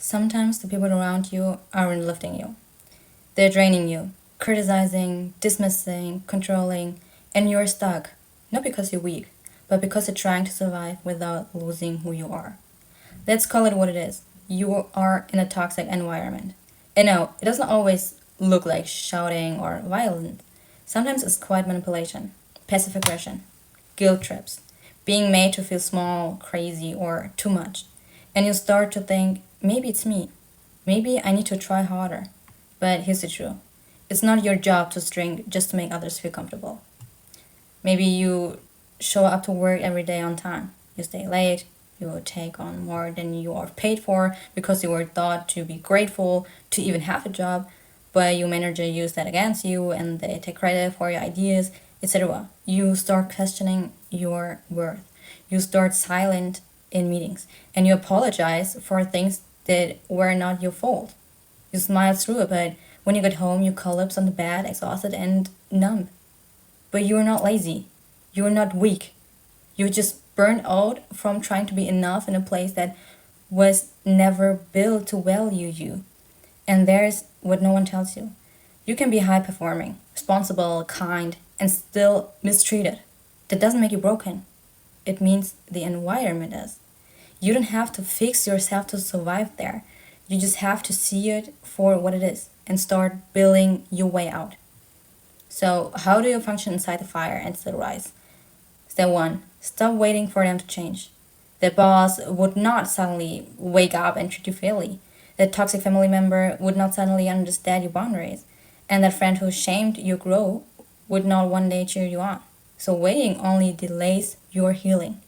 Sometimes the people around you aren't lifting you. They're draining you, criticizing, dismissing, controlling, and you're stuck. Not because you're weak, but because you're trying to survive without losing who you are. Let's call it what it is. You are in a toxic environment. And no, it doesn't always look like shouting or violence. Sometimes it's quiet manipulation, passive aggression, guilt trips, being made to feel small, crazy, or too much. And you start to think, maybe it's me. Maybe I need to try harder. But here's the truth, it's not your job to drink just to make others feel comfortable. Maybe you show up to work every day on time. You stay late. You take on more than you are paid for because you were thought to be grateful to even have a job, but your manager used that against you and they take credit for your ideas, etc. You start questioning your worth. You start silent in meetings and you apologize for things that were not your fault. You smile through it, but when you get home, you collapse on the bed, exhausted and numb. But you're not lazy. You're not weak. You're just burned out from trying to be enough in a place that was never built to value you. And there's what no one tells you. You can be high performing, responsible, kind, and still mistreated. That doesn't make you broken. It means the environment is. You don't have to fix yourself to survive there. You just have to see it for what it is and start building your way out. So, how do you function inside the fire and still rise? Step 1. Stop waiting for them to change. The boss would not suddenly wake up and treat you fairly. The toxic family member would not suddenly understand your boundaries. And that friend who shamed your growth would not one day cheer you on. So waiting only delays your healing.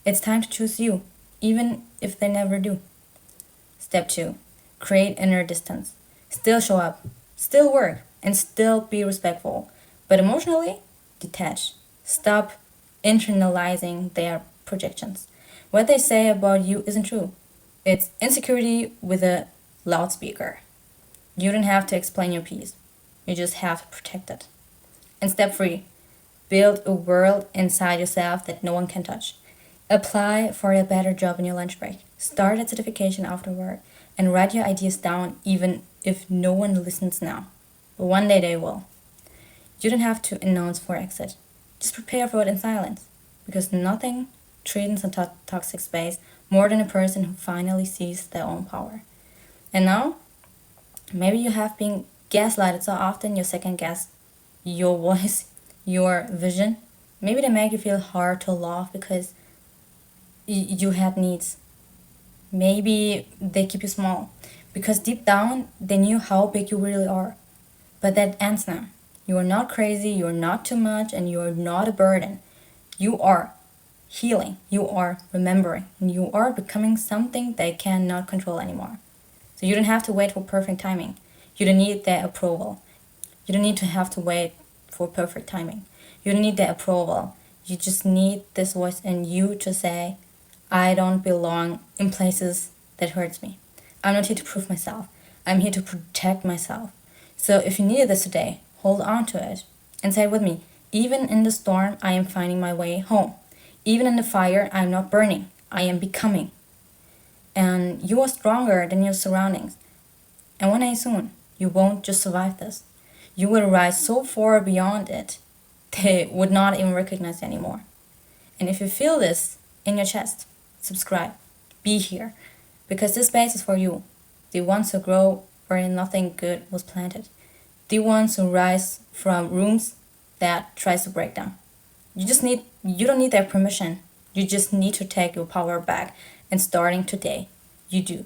It's time to choose you, even if they never do. Step 2. Create inner distance. Still show up, still work, and still be respectful. But emotionally, detach. Stop internalizing their projections. What they say about you isn't true. It's insecurity with a loudspeaker. You don't have to explain your piece. You just have to protect it. And step 3. Build a world inside yourself that no one can touch. Apply for a better job in your lunch break. Start a certification after work and write your ideas down even if no one listens now. But one day they will. You don't have to announce for exit. Just prepare for it in silence. Because nothing threatens a toxic space more than a person who finally sees their own power. And now, maybe you have been gaslighted so often you second guess your voice, your vision. Maybe they make you feel hard to laugh because you had needs. Maybe they keep you small because deep down they knew how big you really are. But that ends now. You are not crazy, you are not too much, and you are not a burden. You are healing, you are remembering, and you are becoming something they cannot control anymore. So you don't have to wait for perfect timing. You don't need their approval. You don't need to have to wait for perfect timing. You don't need their approval. You just need this voice in you to say, I don't belong in places that hurts me. I'm not here to prove myself. I'm here to protect myself. So if you needed this today, hold on to it and say it with me. Even in the storm, I am finding my way home. Even in the fire, I am not burning. I am becoming. And you are stronger than your surroundings. And one day soon, you won't just survive this. You will rise so far beyond it, they would not even recognize you anymore. And if you feel this in your chest, subscribe. Be here. Because this space is for you. The ones who grow where nothing good was planted. The ones who rise from rooms that tries to break them. You don't need their permission. You just need to take your power back and starting today, you do.